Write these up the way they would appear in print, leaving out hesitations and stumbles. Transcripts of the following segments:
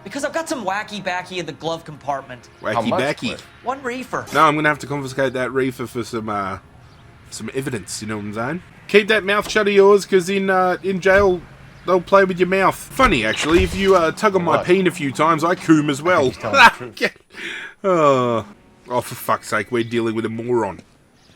Because I've got some wacky-backy in the glove compartment. Wacky-backy? 1 reefer. No, I'm going to have to confiscate that reefer for some evidence, you know what I'm saying? Keep that mouth shut of yours, because in jail, they'll play with your mouth. Funny, actually, if you tug on my peen a few times, I coom as well. Oh, for fuck's sake, we're dealing with a moron.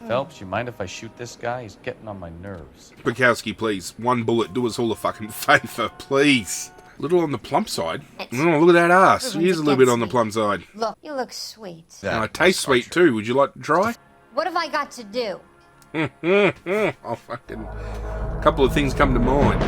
Phelps, you mind if I shoot this guy? He's getting on my nerves. Bukowski, please. 1 bullet, do us all a fucking favour, please. A little on the plump side. Oh, look at that ass. She is a little bit on the plump side. Look, you look sweet. And I taste sweet too. Would you like to try? What have I got to do? Oh, fucking... A couple of things come to mind.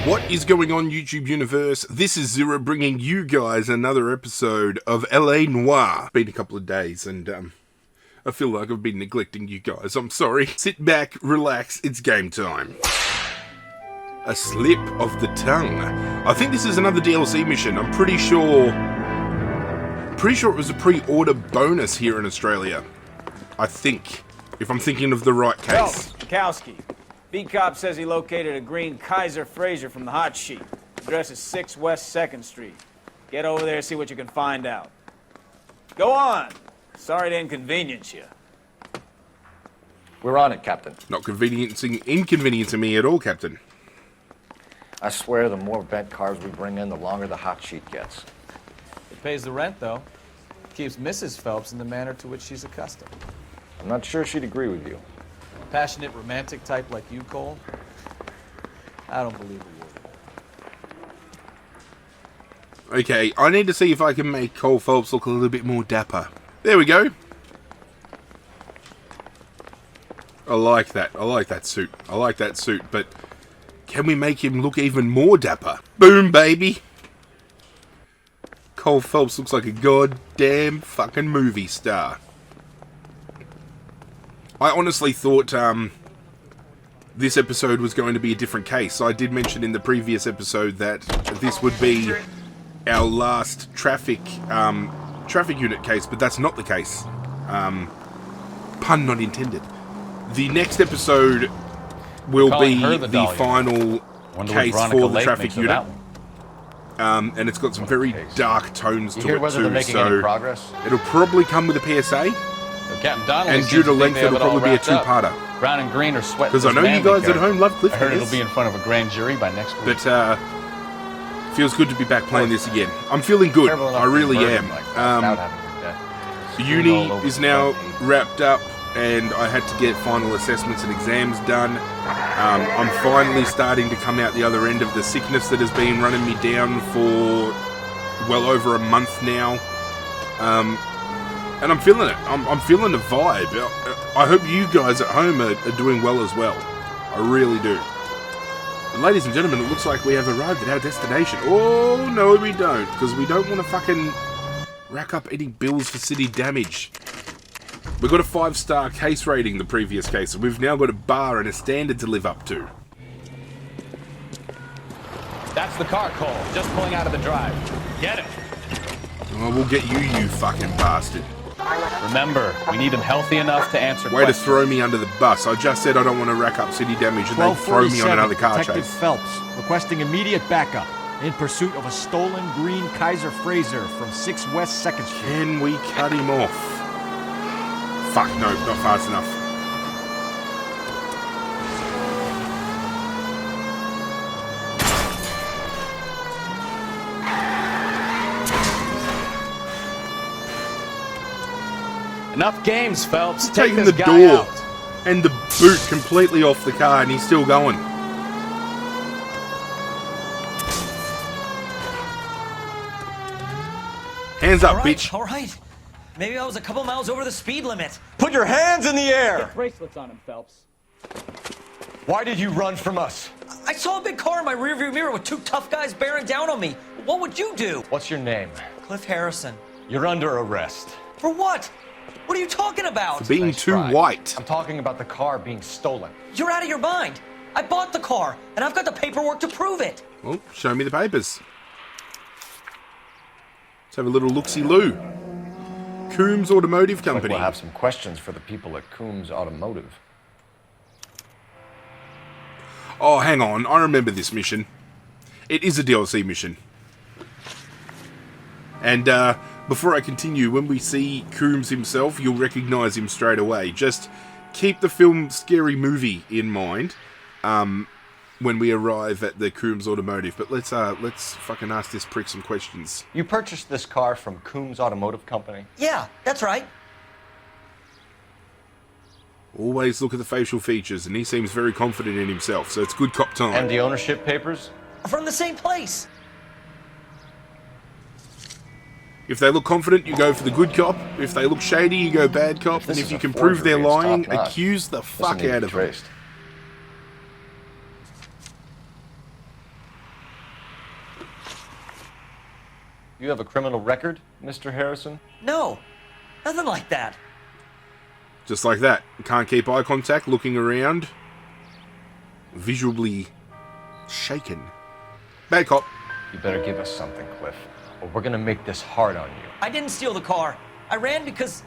What is going on, YouTube universe? This is Zirra bringing you guys another episode of LA Noire. Been a couple of days and I feel like I've been neglecting you guys. I'm sorry. Sit back, relax, it's game time. A slip of the tongue. I think this is another DLC mission. I'm pretty sure it was a pre-order bonus here in Australia. I think, if I'm thinking of the right case. Bukowski. B-Cop says he located a green Kaiser Fraser from the hot sheet. Address is 6 West 2nd Street. Get over there, see what you can find out. Go on. Sorry to inconvenience you. We're on it, Captain. Not inconveniencing me at all, Captain. I swear the more bent cars we bring in, the longer the hot sheet gets. It pays the rent, though. Keeps Mrs. Phelps in the manner to which she's accustomed. I'm not sure she'd agree with you. Passionate, romantic type like you, Cole? I don't believe a word. Okay, I need to see if I can make Cole Phelps look a little bit more dapper. There we go. I like that. I like that suit. I like that suit, but can we make him look even more dapper? Boom, baby. Cole Phelps looks like a goddamn fucking movie star. I honestly thought this episode was going to be a different case. I did mention in the previous episode that this would be our last traffic unit case, but that's not the case. Pun not intended. The next episode will be the final case for the traffic unit. And it's got some very dark tones to it too, so it'll probably come with a PSA. And due to length, it'll probably be a two-parter. Brown and green are sweat. Because I know you guys at home love cliffhangers. I heard it'll be in front of a grand jury by next week. But feels good to be back playing this again. I'm feeling good. I really am. Uni is now wrapped up, and I had to get final assessments and exams done. I'm finally starting to come out the other end of the sickness that has been running me down for well over a month now. And I'm feeling it. I'm feeling the vibe. I hope you guys at home are doing well as well. I really do. And ladies and gentlemen, it looks like we have arrived at our destination. Oh, no we don't. Because we don't want to fucking rack up any bills for city damage. We got a 5-star case rating the previous case, and we've now got a bar and a standard to live up to. That's the car, Cole. Just pulling out of the drive. Get it. Oh, we'll get you, you fucking bastard. Remember, we need him healthy enough to answer Way questions. to throw me under the bus. I just said I don't want to rack up city damage, and they throw me on another car Detective chase. Phelps requesting immediate backup in pursuit of a stolen green Kaiser Fraser from 6 West 2nd Street. Can we cut him off? Fuck, no, not fast enough. Enough games, Phelps. Take Taking this the guy door out. and the boot completely off the car, and he's still going. Hands up, bitch. All right. Maybe I was a couple miles over the speed limit. Put your hands in the air! Get bracelets on him, Phelps. Why did you run from us? I saw a big car in my rearview mirror with 2 tough guys bearing down on me. What would you do? What's your name? Cliff Harrison. You're under arrest. For what? What are you talking about? For being too white. I'm talking about the car being stolen. You're out of your mind. I bought the car, and I've got the paperwork to prove it. Well, show me the papers. Let's have a little look-see-loo. Coombs Automotive Looks like Company. we'll have some questions for the people at Coombs Automotive. Oh, hang on. I remember this mission. It is a DLC mission. And before I continue, when we see Coombs himself, you'll recognise him straight away. Just keep the film Scary Movie in mind when we arrive at the Coombs Automotive. But let's fucking ask this prick some questions. You purchased this car from Coombs Automotive Company? Yeah, that's right. Always look at the facial features, and he seems very confident in himself, so it's good cop time. And the ownership papers? From the same place. If they look confident, you go for the good cop. If they look shady, you go bad cop. This And if is you a can prove they're forgery, it's lying, top-notch. accuse the fuck Doesn't need out to of be them. traced. You have a criminal record, Mr. Harrison? No, nothing like that. Just like that. Can't keep eye contact, looking around. Visually shaken. Bad cop. You better give us something, Cliff, or we're gonna make this hard on you. I didn't steal the car. I ran because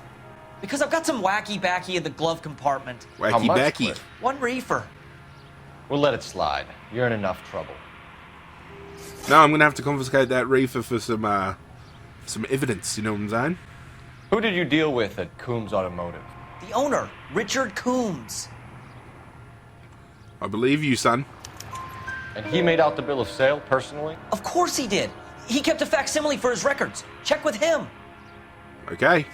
I've got some wacky backy in the glove compartment. How Wacky much, backy. Cliff? One reefer. We'll let it slide. You're in enough trouble. No, I'm going to have to confiscate that reefer for some evidence, you know what I'm saying? Who did you deal with at Coombs Automotive? The owner, Richard Coombs. I believe you, son. And he made out the bill of sale personally? Of course he did. He kept a facsimile for his records. Check with him. Okay.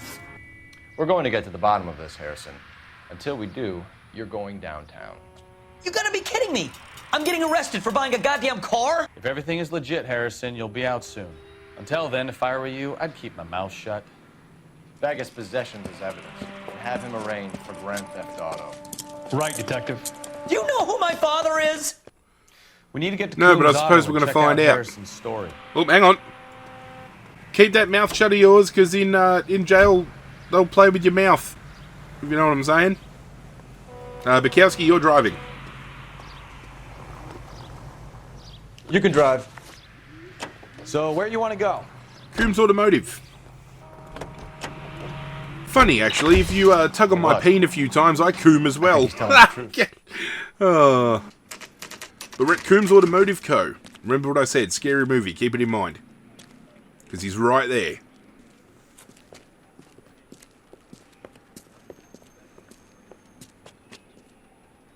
We're going to get to the bottom of this, Harrison. Until we do, you're going downtown. You gotta be kidding me. I'm getting arrested for buying a goddamn car? If everything is legit, Harrison, you'll be out soon. Until then, if I were you, I'd keep my mouth shut. Bag his possessions as evidence and have him arraigned for Grand Theft Auto. Right, Detective. Do you know who my father is? We need to get to No, but I Coombs suppose Auto we're and gonna check find out. Harrison's story. Oh, hang on. Keep that mouth shut of yours, because in jail, they'll play with your mouth. If you know what I'm saying. Bukowski, you're driving. You can drive. So, where you want to go? Coombs Automotive. Funny, actually, if you tug on my What? peen a few times, I coom as well. he's telling the truth. Oh. But we're at Coombs Automotive Co. Remember what I said, Scary Movie, keep it in mind. Because he's right there.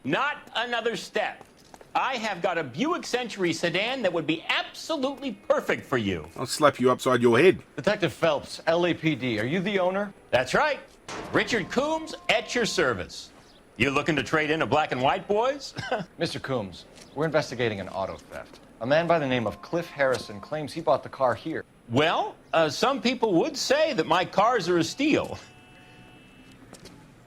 Not another step. I have got a Buick Century sedan that would be absolutely perfect for you. I'll slap you upside your head. Detective Phelps, LAPD, are you the owner? That's right. Richard Coombs at your service. You looking to trade in a black and white, boys? Mr. Coombs, we're investigating an auto theft. A man by the name of Cliff Harrison claims he bought the car here. Well, some people would say that my cars are a steal.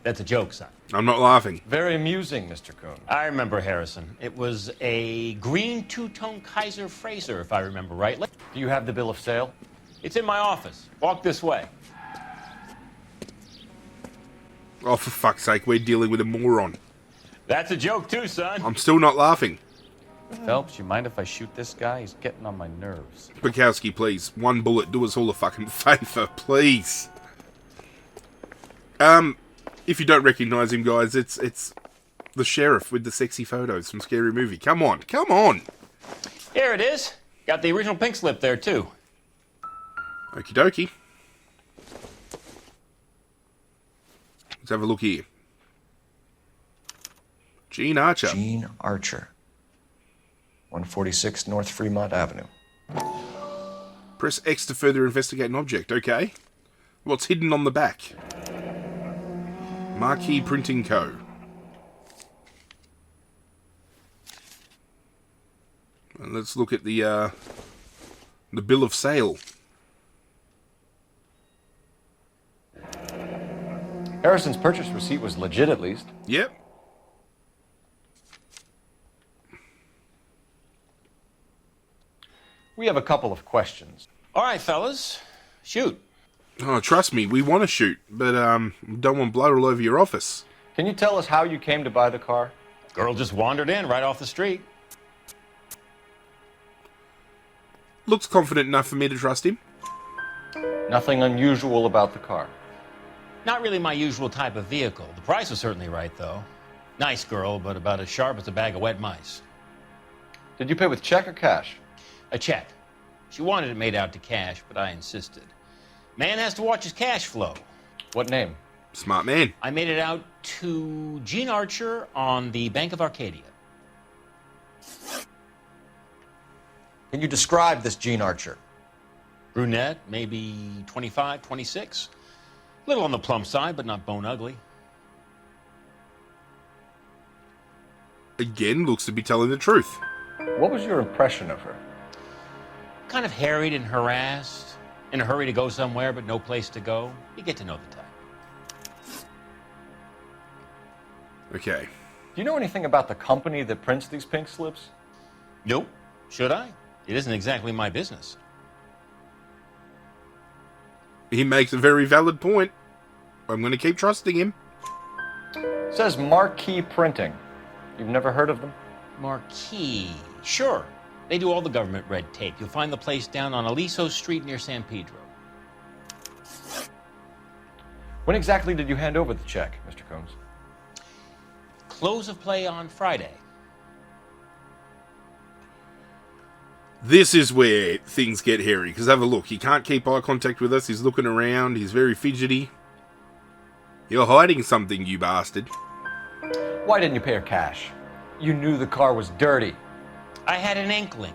That's a joke, son. I'm not laughing. Very amusing, Mr. Coombs. I remember, Harrison. It was a green two-tone Kaiser Frazer, if I remember rightly. Do you have the bill of sale? It's in my office. Walk this way. Oh, for fuck's sake, we're dealing with a moron. That's a joke, too, son. I'm still not laughing. Phelps, you mind if I shoot this guy? He's getting on my nerves. Bukowski, please. One bullet, do us all a fucking favour, please. If you don't recognise him, guys, it's the sheriff with the sexy photos from Scary Movie. Come on, come on! Here it is. Got the original pink slip there, too. Okie dokie. Let's have a look here. Gene Archer. Gene Archer, 146 North Fremont Avenue. Press X to further investigate an object. Okay. What's hidden on the back? Marquee Printing Co. And let's look at the bill of sale. Harrison's purchase receipt was legit, at least. Yep. We have a couple of questions. All right, fellas. Shoot. Oh, trust me, we want to shoot, but don't want blood all over your office. Can you tell us how you came to buy the car? Girl just wandered in right off the street. Looks confident enough for me to trust him. Nothing unusual about the car. Not really my usual type of vehicle. The price was certainly right, though. Nice girl, but about as sharp as a bag of wet mice. Did you pay with check or cash? A check. She wanted it made out to cash, but I insisted. Man has to watch his cash flow. What name? Smart man. I made it out to Gene Archer on the Bank of Arcadia. Can you describe this Gene Archer? Brunette, maybe 25, 26. Little on the plump side, but not bone ugly. Again, looks to be telling the truth. What was your impression of her? Kind of harried and harassed. In a hurry to go somewhere, but no place to go. You get to know the type. Okay. Do you know anything about the company that prints these pink slips? Nope. Should I? It isn't exactly my business. He makes a very valid point. I'm going to keep trusting him. It says Marquee Printing. You've never heard of them? Marquee. Sure. They do all the government red tape. You'll find the place down on Aliso Street near San Pedro. When exactly did you hand over the check, Mr. Combs? Close of play on Friday. This is where things get hairy, because have a look. He can't keep eye contact with us. He's looking around. He's very fidgety. You're hiding something, you bastard. Why didn't you pay her cash? You knew the car was dirty. I had an inkling.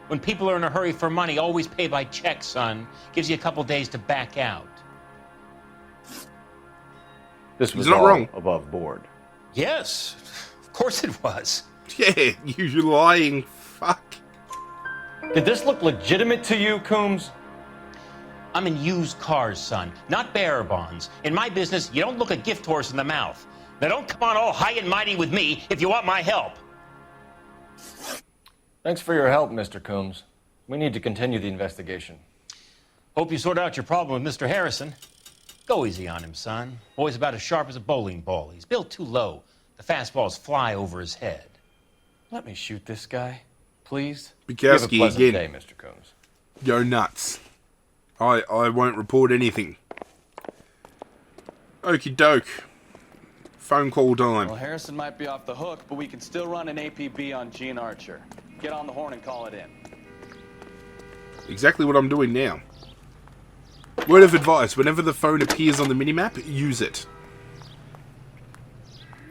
When people are in a hurry for money, always pay by check, son. Gives you a couple days to back out. This was He's not all wrong. above board. Yes, of course it was. Yeah, you lying fuck. Did this look legitimate to you, Coombs? I'm in used cars, son, not bearer bonds. In my business, you don't look a gift horse in the mouth. Now don't come on all high and mighty with me if you want my help. Thanks for your help, Mr. Coombs. We need to continue the investigation. Hope you sort out your problem with Mr. Harrison. Go easy on him, son. Boy's about as sharp as a bowling ball. He's built too low. The fastballs fly over his head. Let me shoot this guy, please. You have a Bukowski pleasant again. day, Mr. Coombs. Go nuts. I won't report anything. Okie doke. Phone call time. Well, Harrison might be off the hook, but we can still run an APB on Gene Archer. Get on the horn and call it in. Exactly what I'm doing now. Word of advice, whenever the phone appears on the minimap, use it.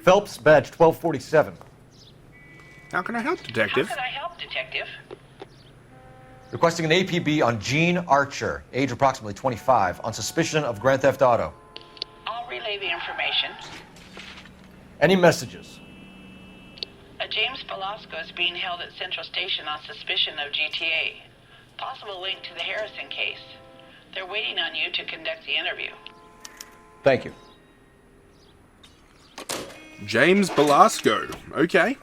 Phelps, badge 1247. How can I help, detective? How can I help, detective? Requesting an APB on Gene Archer, age approximately 25, on suspicion of Grand Theft Auto. I'll relay the information. Any messages? A James Belasco is being held at Central Station on suspicion of GTA. Possible link to the Harrison case. They're waiting on you to conduct the interview. Thank you. James Belasco. Okay.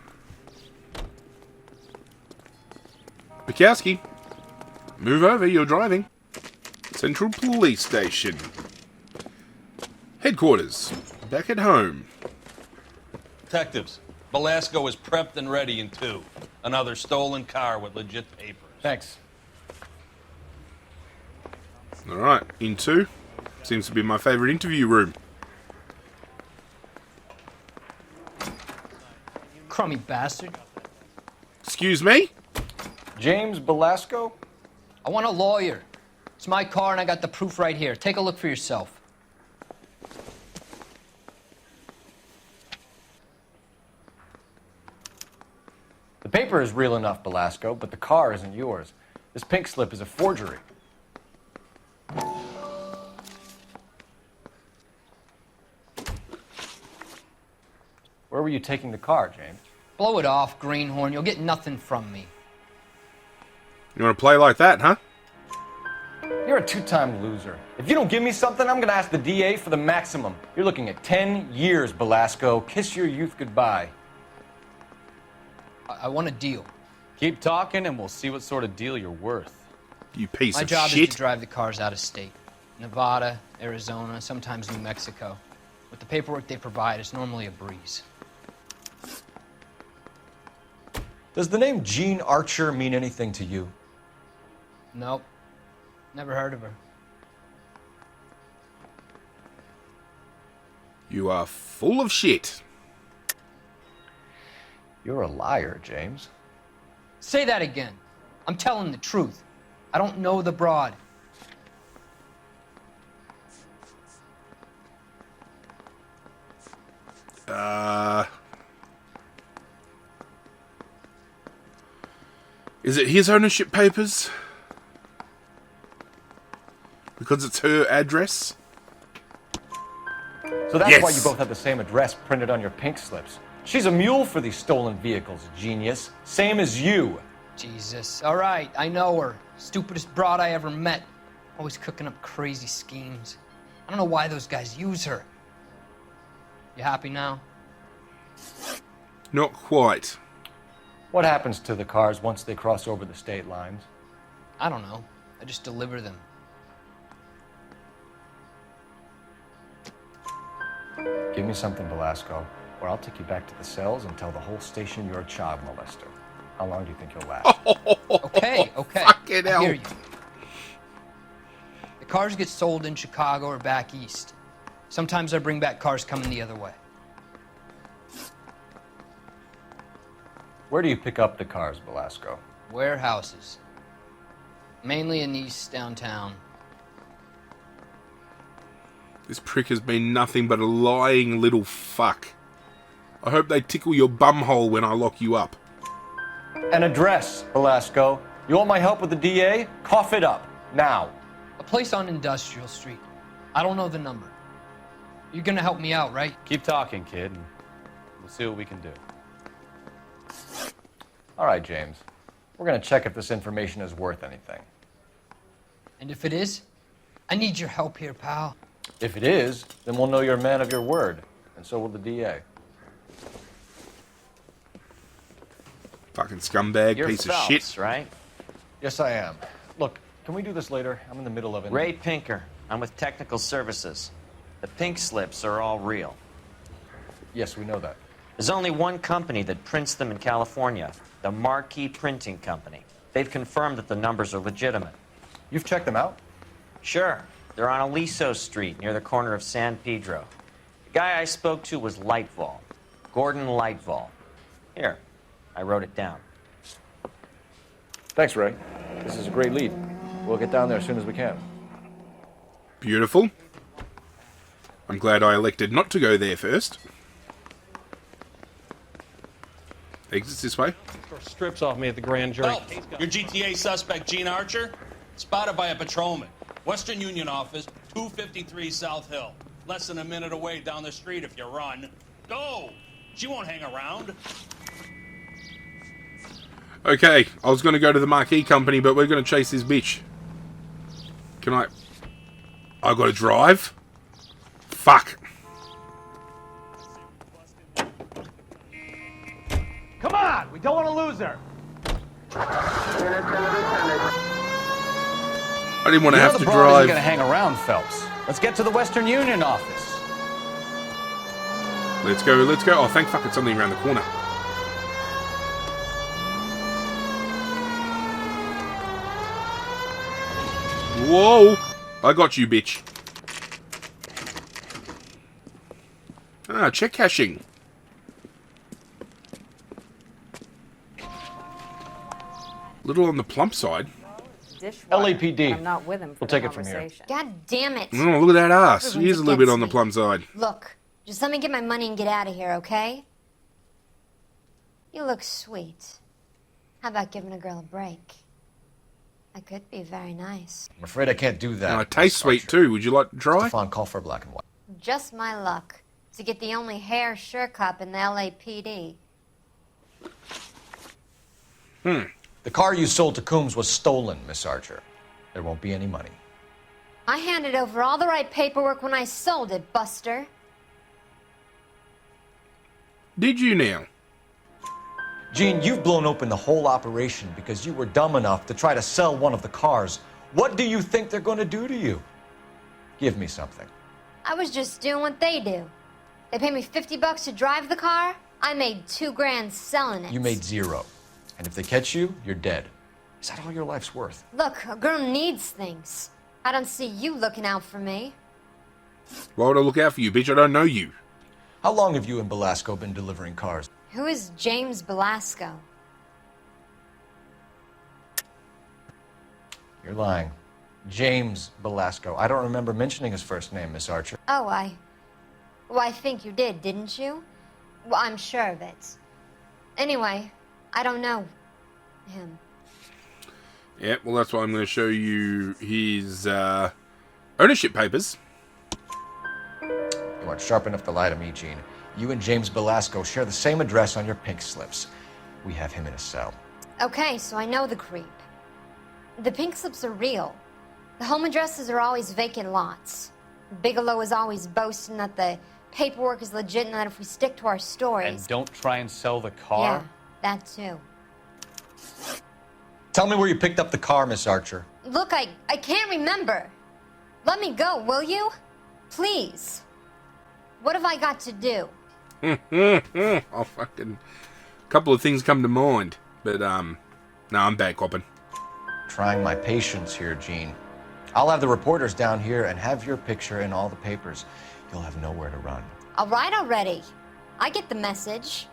Bukowski, move over, you're driving. Central Police Station. Headquarters. Back at home. Detectives, Belasco is prepped and ready in 2. Another stolen car with legit papers. Thanks. Alright, in 2. Seems to be my favorite interview room. Crummy bastard. Excuse me? James Belasco? I want a lawyer. It's my car and I got the proof right here. Take a look for yourself. The paper is real enough, Belasco, but the car isn't yours. This pink slip is a forgery. Where were you taking the car, James? Blow it off, greenhorn. You'll get nothing from me. You want to play like that, huh? You're a 2-time loser. If you don't give me something, I'm gonna ask the DA for the maximum. You're looking at 10 years, Belasco. Kiss your youth goodbye. I want a deal. Keep talking and we'll see what sort of deal you're worth. You piece My of job shit. is to drive the cars out of state. Nevada, Arizona, sometimes New Mexico. With the paperwork they provide, it's normally a breeze. Does the name Gene Archer mean anything to you? Nope. Never heard of her. You are full of shit. You're a liar, James. Say that again. I'm telling the truth. I don't know the broad. Is it his ownership papers? Because it's her address? So that's Yes. why you both have the same address printed on your pink slips. She's a mule for these stolen vehicles, genius. Same as you. Jesus. All right, I know her. Stupidest broad I ever met. Always cooking up crazy schemes. I don't know why those guys use her. You happy now? Not quite. What happens to the cars once they cross over the state lines? I don't know. I just deliver them. Give me something, Belasco, or I'll take you back to the cells and tell the whole station you're a child molester. How long do you think you'll last? Okay. Fucking I hell. hear you. The cars get sold in Chicago or back east. Sometimes I bring back cars coming the other way. Where do you pick up the cars, Belasco? Warehouses. Mainly in East downtown. This prick has been nothing but a lying little fuck. I hope they tickle your bumhole when I lock you up. An address, Belasco. You want my help with the DA? Cough it up. Now. A place on Industrial Street. I don't know the number. You're gonna help me out, right? Keep talking, kid, and we'll see what we can do. All right, James. We're going to check if this information is worth anything. And if it is, I need your help here, pal. If it is, then we'll know you're a man of your word, and so will the DA. Fucking scumbag, You're piece Phelps, of shit. right? Yes, I am. Look, can we do this later? I'm in the middle of it. Ray Pinker. I'm with Technical Services. The pink slips are all real. Yes, we know that. There's only one company that prints them in California, the Marquee Printing Company. They've confirmed that the numbers are legitimate. You've checked them out? Sure. They're on Aliso Street, near the corner of San Pedro. The guy I spoke to was Lightfall. Gordon Lightfall. Here, I wrote it down. Thanks, Ray. This is a great lead. We'll get down there as soon as we can. Beautiful. I'm glad I elected not to go there first. Exits this way. Strips off me at the grand jury. Your GTA suspect, Gene Archer, spotted by a patrolman. Western Union office, 253 South Hill. Less than a minute away down the street if you run. Go! She won't hang around. Okay, I was going to go to the Marquee Company, but we're going to chase this bitch. Can I got to drive? Fuck. Come on! We don't want to lose her! I didn't want to have to The broad drive. isn't going to hang around, Phelps. Let's get to the Western Union office. Let's go, let's go. Oh, thank fuck, it's something around the corner. Whoa! I got you, bitch. Ah, check cashing. Little on the plump side. LAPD. I'm not with him for We'll take it from here. God damn it. Oh, look at that ass. Everyone's He is a little bit against on the me. plump side. Look, just let me get my money and get out of here, okay? You look sweet. How about giving a girl a break? I could be very nice. I'm afraid I can't do that. And I taste sweet too. Would you like to try? Stefan, call for black and white. Just my luck to get the only hair sure cop in the LAPD. The car you sold to Coombs was stolen, Miss Archer. There won't be any money. I handed over all the right paperwork when I sold it, Buster. Did you now? Gene, you've blown open the whole operation because you were dumb enough to try to sell one of the cars. What do you think they're going to do to you? Give me something. I was just doing what they do. They paid me $50 to drive the car. I made $2 grand selling it. You made zero. And if they catch you, you're dead. Is that all your life's worth? Look, a girl needs things. I don't see you looking out for me. Why would I look out for you, bitch? I don't know you. How long have you and Belasco been delivering cars? Who is James Belasco? You're lying. James Belasco. I don't remember mentioning his first name, Miss Archer. Oh, well, I think you did, didn't you? Well, I'm sure of it. Anyway, I don't know him. Yeah, well, that's why I'm going to show you his ownership papers. You aren't sharp enough to lie to me, Gene. You and James Belasco share the same address on your pink slips. We have him in a cell. Okay, so I know the creep. The pink slips are real. The home addresses are always vacant lots. Bigelow is always boasting that the paperwork is legit and that if we stick to our stories... And don't try and sell the car? Yeah, that too. Tell me where you picked up the car, Miss Archer. Look, I can't remember. Let me go, will you? Please. What have I got to do? Oh, fucking... A couple of things come to mind. But, no, I'm back, Coppin. Trying my patience here, Gene. I'll have the reporters down here and have your picture in all the papers. You'll have nowhere to run. All right already. I get the message.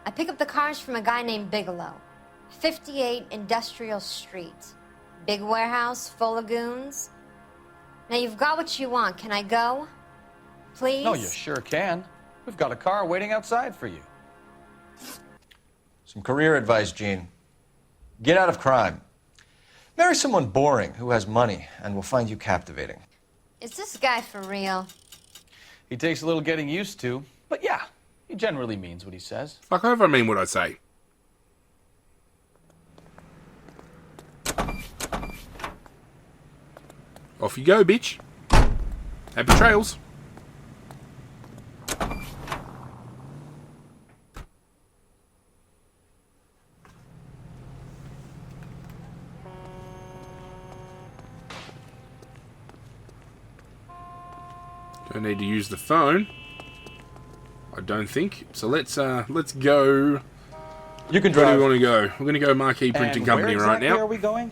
I pick up the cars from a guy named Bigelow. 58 Industrial Street. Big warehouse, full of goons. Now you've got what you want. Can I go? Please? No, you sure can. We've got a car waiting outside for you. Some career advice, Gene. Get out of crime. Marry someone boring who has money and will find you captivating. Is this guy for real? He takes a little getting used to, but yeah, he generally means what he says. Fuck over, I mean what I say. Off you go, bitch. Happy trails. Don't need to use the phone, I don't think. So let's go. You can Where drive. do we want to go? We're going to go Marquee Printing Company right now. Where are we going?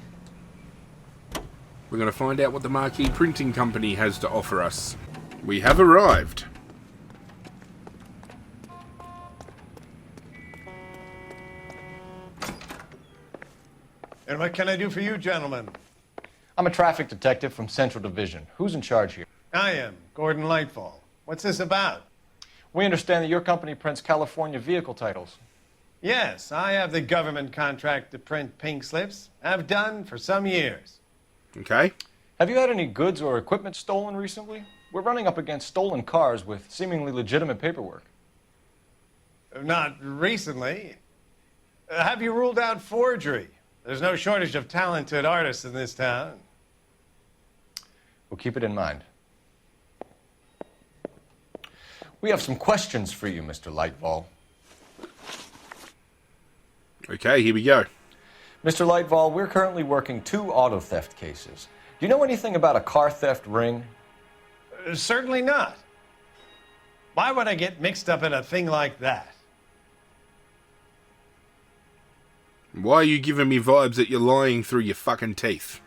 We're going to find out what the Marquee Printing Company has to offer us. We have arrived. And what can I do for you, gentlemen? I'm a traffic detective from Central Division. Who's in charge here? I am, Gordon Lightfall. What's this about? We understand that your company prints California vehicle titles. Yes, I have the government contract to print pink slips. I've done for some years. Okay. Have you had any goods or equipment stolen recently? We're running up against stolen cars with seemingly legitimate paperwork. Not recently. Have you ruled out forgery? There's no shortage of talented artists in this town. We'll keep it in mind. We have some questions for you, Mr. Lightfall. Okay, here we go. Mr. Lightfall, we're currently working 2 auto theft cases. Do you know anything about a car theft ring? Certainly not. Why would I get mixed up in a thing like that? Why are you giving me vibes that you're lying through your fucking teeth?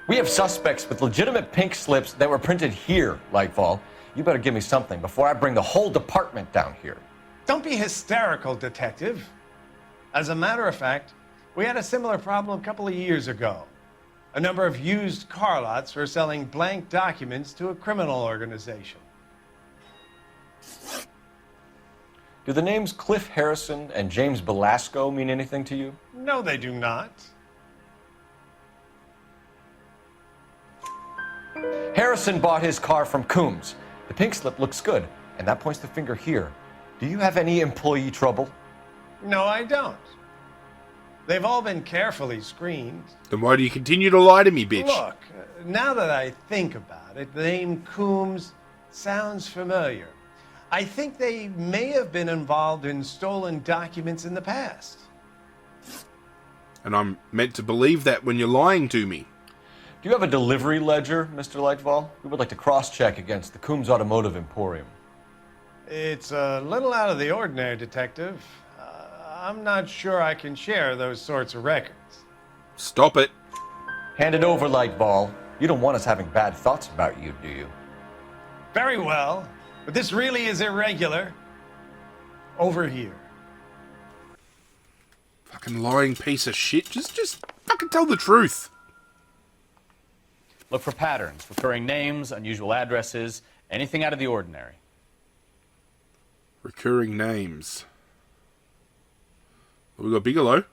We have suspects with legitimate pink slips that were printed here, Lightfall. You better give me something before I bring the whole department down here. Don't be hysterical, Detective. As a matter of fact, we had a similar problem a couple of years ago. A number of used car lots were selling blank documents to a criminal organization. Do the names Cliff Harrison and James Belasco mean anything to you? No, they do not. Harrison bought his car from Coombs. The pink slip looks good, and that points the finger here. Do you have any employee trouble? No, I don't. They've all been carefully screened. Then why do you continue to lie to me, bitch? Look, now that I think about it, the name Coombs sounds familiar. I think they may have been involved in stolen documents in the past. And I'm meant to believe that when you're lying to me. Do you have a delivery ledger, Mr. Lightfall? We would like to cross-check against the Coombs Automotive Emporium. It's a little out of the ordinary, Detective. I'm not sure I can share those sorts of records. Stop it. Hand it over, Lightfall. You don't want us having bad thoughts about you, do you? Very well. But this really is irregular. Over here. Fucking lying piece of shit. Just fucking tell the truth. Look for patterns, recurring names, unusual addresses, anything out of the ordinary. Recurring names. We got Bigelow.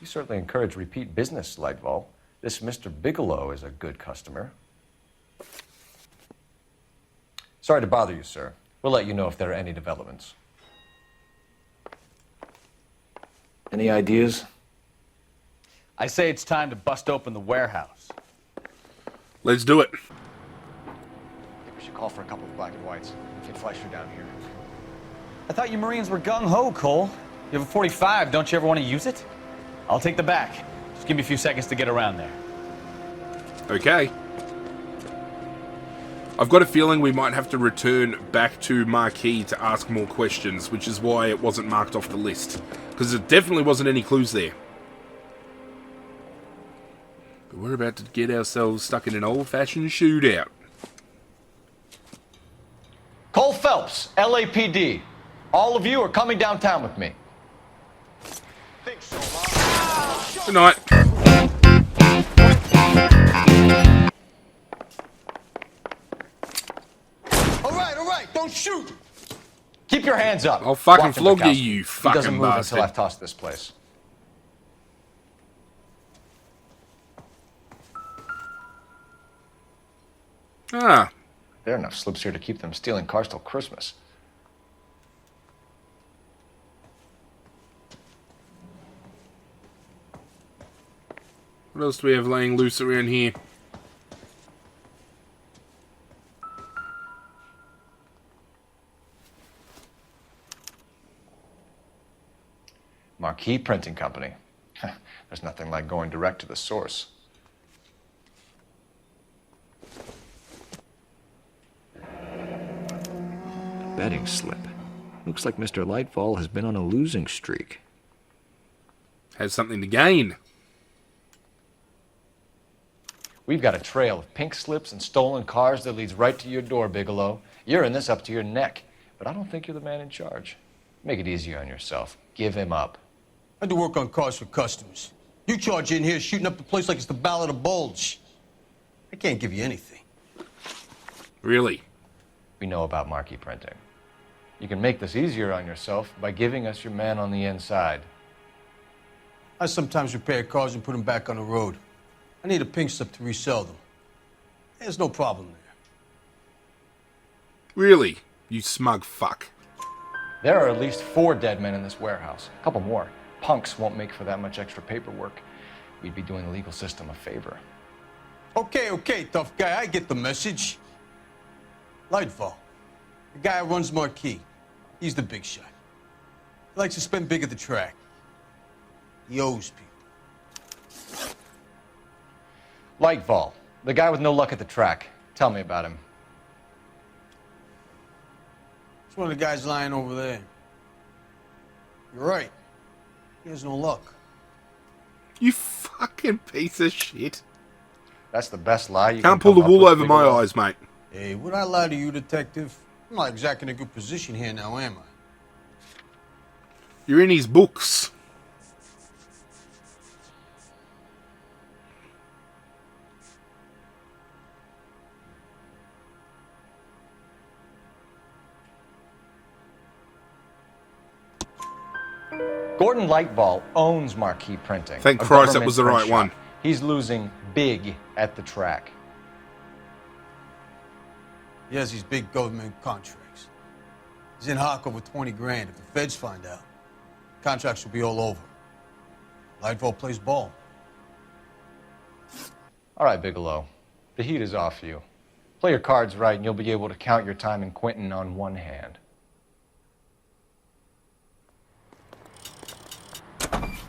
You certainly encourage repeat business, Lightfall. This Mr. Bigelow is a good customer. Sorry to bother you, sir. We'll let you know if there are any developments. Any ideas? I say it's time to bust open the warehouse. Let's do it. I think we should call for a couple of black and whites. Get Fleischer down here. I thought you Marines were gung-ho, Cole. You have a 45, don't you ever want to use it? I'll take the back. Just give me a few seconds to get around there. Okay. I've got a feeling we might have to return back to Marquis to ask more questions, which is why it wasn't marked off the list. Because there definitely wasn't any clues there. But we're about to get ourselves stuck in an old-fashioned shootout. Cole Phelps, LAPD. All of you are coming downtown with me. Good night. All right, don't shoot! Keep your hands up. I'll fucking Watch him, flog you, Bukowski. you He fucking doesn't move bastard. until I've tossed this place. Ah. There are enough slips here to keep them stealing cars till Christmas. What else do we have laying loose around here? Marquis Printing Company. There's nothing like going direct to the source. Betting slip. Looks like Mr. Lightfall has been on a losing streak. Has something to gain. We've got a trail of pink slips and stolen cars that leads right to your door, Bigelow. You're in this up to your neck, but I don't think you're the man in charge. Make it easier on yourself. Give him up. I do work on cars for customers. You charge in here shooting up the place like it's the Ballad of Bulge. I can't give you anything. Really? We know about Marquis Printing. You can make this easier on yourself by giving us your man on the inside. I sometimes repair cars and put them back on the road. I need a pink slip to resell them. There's no problem there. Really? You smug fuck. There are at least 4 dead men in this warehouse. A couple more. Punks won't make for that much extra paperwork. We'd be doing the legal system a favor. Okay, tough guy, I get the message. Lightfall, the guy who runs Marquis. He's the big shot. He likes to spend big at the track. He owes people. Lightfall, the guy with no luck at the track. Tell me about him. It's one of the guys lying over there. You're right. He has no luck. You fucking piece of shit. That's the best lie you Can't can pull the come up wool with, over my Bigelow. eyes, mate. Hey, would I lie to you, detective? I'm not exactly in a good position here now, am I? You're in his books. Gordon Lightfall owns Marquis Printing. Thank a Christ that government was the print right shop. one. He's losing big at the track. He has these big government contracts. He's in hock over 20 grand. If the feds find out, contracts will be all over. Lightfall plays ball. All right, Bigelow. The heat is off you. Play your cards right and you'll be able to count your time in Quentin on one hand.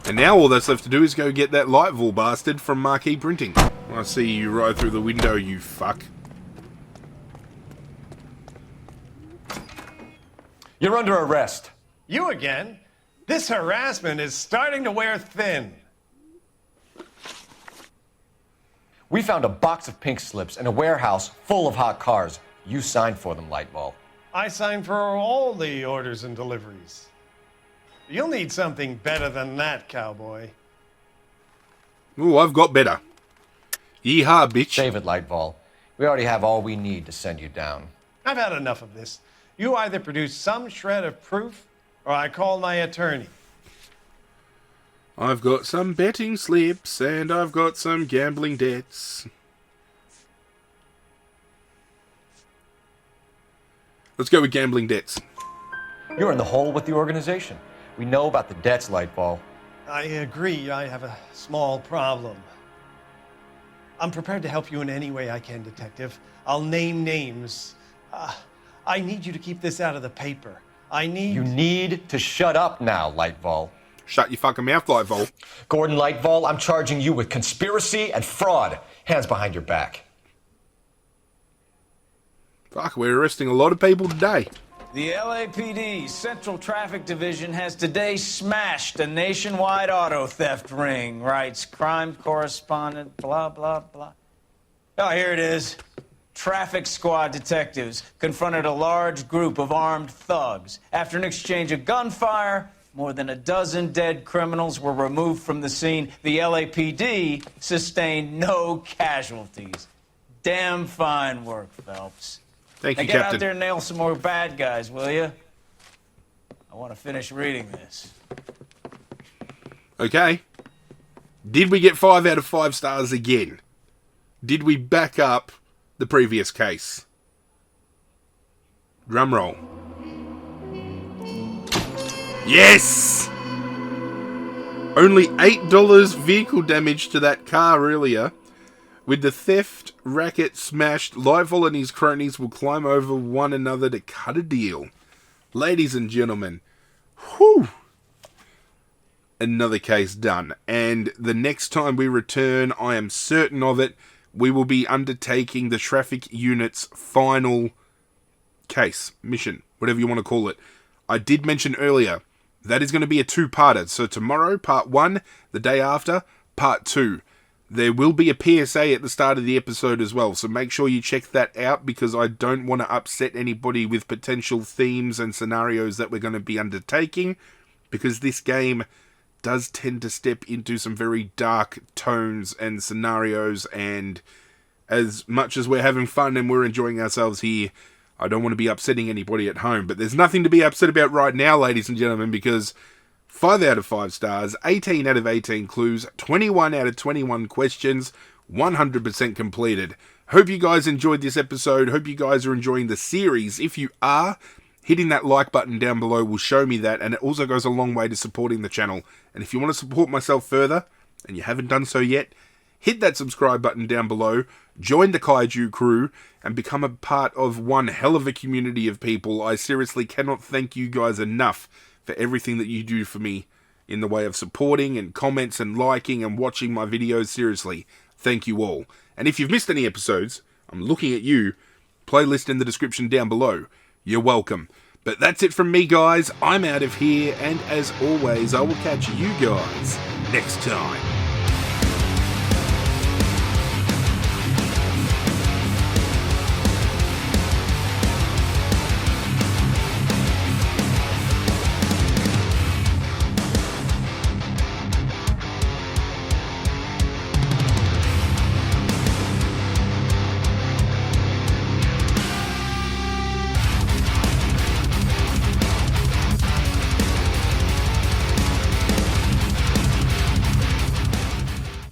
And now all that's left to do is go get that Lightfall bastard from Marquis Printing. I see you right through the window, you fuck. You're under arrest. You again? This harassment is starting to wear thin. We found a box of pink slips in a warehouse full of hot cars. You signed for them, Lightfall. I signed for all the orders and deliveries. You'll need something better than that, cowboy. Ooh, I've got better. Yeehaw, bitch. Save it, Lightfall. We already have all we need to send you down. I've had enough of this. You either produce some shred of proof, or I call my attorney. I've got some betting slips, and I've got some gambling debts. Let's go with gambling debts. You're in the hole with the organization. We know about the debts, Lightfall. I agree, I have a small problem. I'm prepared to help you in any way I can, Detective. I'll name names. I need you to keep this out of the paper. You need to shut up now, Lightfall. Shut your fucking mouth, Lightfall. Gordon Lightfall, I'm charging you with conspiracy and fraud. Hands behind your back. Fuck, we're arresting a lot of people today. The LAPD Central Traffic Division has today smashed a nationwide auto theft ring, writes crime correspondent, blah, blah, blah. Oh, here it is. Traffic squad detectives confronted a large group of armed thugs. After an exchange of gunfire, more than a dozen dead criminals were removed from the scene. The LAPD sustained no casualties. Damn fine work, Phelps. Thank you, now get Captain. out there and nail some more bad guys, will you? I want to finish reading this. Okay. Did we get 5 out of 5 stars again? Did we back up the previous case? Drum roll. Yes! Only $8 vehicle damage to that car earlier. With the theft racket smashed, Lightfall and his cronies will climb over one another to cut a deal. Ladies and gentlemen, whew! Another case done. And the next time we return, I am certain of it, we will be undertaking the traffic unit's final case, mission, whatever you want to call it. I did mention earlier, that is going to be a 2-parter. So tomorrow, part 1, the day after, part 2. There will be a PSA at the start of the episode as well, so make sure you check that out because I don't want to upset anybody with potential themes and scenarios that we're going to be undertaking, because this game does tend to step into some very dark tones and scenarios, and as much as we're having fun and we're enjoying ourselves here, I don't want to be upsetting anybody at home. But there's nothing to be upset about right now, ladies and gentlemen, because 5 out of 5 stars, 18 out of 18 clues, 21 out of 21 questions, 100% completed. Hope you guys enjoyed this episode. Hope you guys are enjoying the series. If you are, hitting that like button down below will show me that, and it also goes a long way to supporting the channel. And if you want to support myself further, and you haven't done so yet, hit that subscribe button down below, join the Kaiju crew, and become a part of one hell of a community of people. I seriously cannot thank you guys enough for everything that you do for me in the way of supporting and comments and liking and watching my videos. Seriously, thank you all. And if you've missed any episodes, I'm looking at you, playlist in the description down below. You're welcome. But that's it from me, guys. I'm out of here, and as always, I will catch you guys next time.